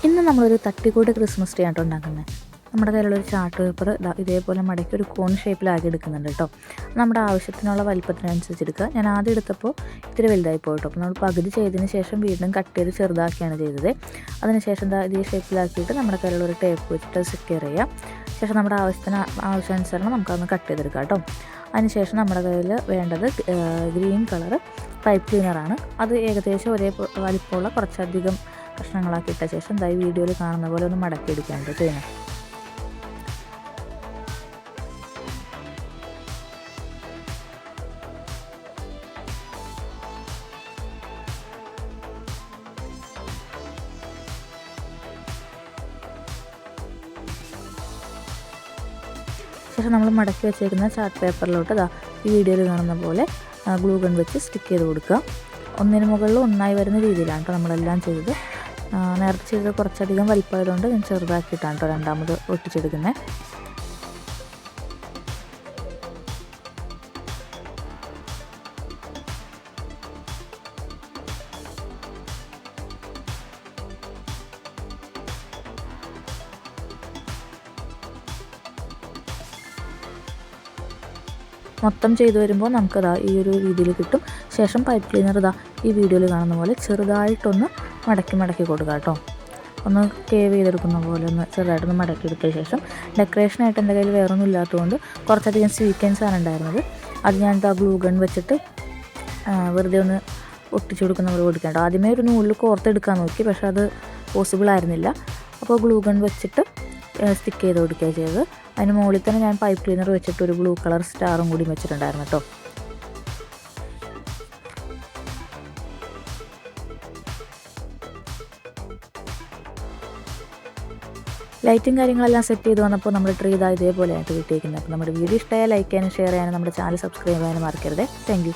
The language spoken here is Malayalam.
ഇന്ന് നമ്മളൊരു തട്ടിക്കൂട്ട് ക്രിസ്മസ് ട്രീ ആട്ടോ ഉണ്ടാക്കുന്നത്. നമ്മുടെ കയ്യിലുള്ളൊരു ചാർട്ട് പേപ്പർ ഇതേപോലെ മടക്കി ഒരു കോൺ ഷേപ്പിലാക്കി എടുക്കുന്നുണ്ട് കേട്ടോ. നമ്മുടെ ആവശ്യത്തിനുള്ള വലിപ്പത്തിനനുസരിച്ച് എടുക്കുക. ഞാൻ ആദ്യം എടുത്തപ്പോൾ ഇത്തിരി വലുതായി പോയിട്ടോ. അപ്പോൾ നമ്മൾ പകുതി ചെയ്തതിന് ശേഷം വീണ്ടും കട്ട് ചെയ്ത് ചെറുതാക്കിയാണ് ചെയ്തത്. അതിനുശേഷം ഇതേ ഷേപ്പിലാക്കിയിട്ട് നമ്മുടെ കയ്യിലുള്ളൊരു ടേപ്പ് വെച്ചിട്ട് സെക്യൂർ ചെയ്യുക. ശേഷം നമ്മുടെ ആവശ്യാനുസരണം നമുക്കതൊന്ന് കട്ട് ചെയ്തെടുക്കാം കേട്ടോ. അതിനുശേഷം നമ്മുടെ കയ്യിൽ വേണ്ടത് ഗ്രീൻ കളർ പൈപ്പ് ക്ലീനറാണ്. അത് ഏകദേശം ഒരേ വലിപ്പമുള്ള കുറച്ചധികം കഷ്ണങ്ങളാക്കി ഇട്ട ശേഷം ഈ വീഡിയോയിൽ കാണുന്ന പോലെ ഒന്ന് മടക്കിയെടുക്കാനുണ്ട് ചെയ്യുന്നത്. ശേഷം നമ്മൾ മടക്കി വെച്ചേക്കുന്ന ചാർട്ട് പേപ്പറിലോട്ട് ഈ വീഡിയോയിൽ കാണുന്ന പോലെ ഗ്ലൂ ഗൺ വെച്ച് സ്റ്റിക്ക് ചെയ്ത് കൊടുക്കുക. ഒന്നിന് മുകളിൽ ഒന്നായി വരുന്ന രീതിയിലാണ് കേട്ടോ നമ്മളെല്ലാം ചെയ്തത്. നേരത്തെ ചെയ്തത് കുറച്ചധികം വലിപ്പമായതുകൊണ്ട് ഞാൻ ചെറുതാക്കിയിട്ടാണ് കേട്ടോ രണ്ടാമത് ഒട്ടിച്ചെടുക്കുന്നത്. മൊത്തം ചെയ്തു വരുമ്പോൾ നമുക്കതാ ഈ ഒരു രീതിയിൽ കിട്ടും. ശേഷം പൈപ്പ് ക്ലീനർ ഈ വീഡിയോയിൽ കാണുന്ന പോലെ ചെറുതായിട്ടൊന്ന് മടക്കി കൊടുക്കുക കേട്ടോ. ഒന്ന് കേവ് ചെയ്തെടുക്കുന്ന പോലെ ഒന്ന് ചെറുതായിട്ടൊന്ന് മടക്കിയെടുത്ത ശേഷം ഡെക്കറേഷനായിട്ട് എൻ്റെ കയ്യിൽ വേറൊന്നും ഇല്ലാത്തതുകൊണ്ട് കുറച്ചധികം സ്വീക്കൻസാണ് ഉണ്ടായിരുന്നത്. അത് ഞാൻ ഗ്ലൂ ഗൺ വെച്ചിട്ട് വെറുതെ ഒന്ന് ഒട്ടിച്ചു കൊടുക്കുന്ന പോലെ കൊടുക്കാം കേട്ടോ. ആദ്യമേ ഒരു നൂലിൽ കോർത്തെടുക്കാൻ നോക്കി, പക്ഷെ അത് പോസിബിൾ ആയിരുന്നില്ല. അപ്പോൾ ഗ്ലൂ ഗൺ വെച്ചിട്ട് സ്റ്റിക്ക് ചെയ്ത് കൊടുക്കുകയാണ് ചെയ്തത്. അതിന് മുകളിൽ തന്നെ ഞാൻ പൈപ്പ് ക്ലീനർ വെച്ചിട്ട് ഒരു ബ്ലൂ കളർ സ്റ്റാറും കൂടി വെച്ചിട്ടുണ്ടായിരുന്നു കേട്ടോ. ലൈറ്റും കാര്യങ്ങളെല്ലാം സെറ്റ് ചെയ്ത് വന്നപ്പോൾ നമ്മുടെ ട്രീ ഇതേപോലെയായിട്ട് കിട്ടിയിരിക്കുന്നത്. അപ്പോൾ നമ്മുടെ വീഡിയോ ഇഷ്ടമായ ലൈക്ക് ചെയ്യാനും ഷെയർ ചെയ്യാനും നമ്മുടെ ചാനൽ സബ്സ്ക്രൈബ് ചെയ്യാനും മറക്കരുത്. Thank you.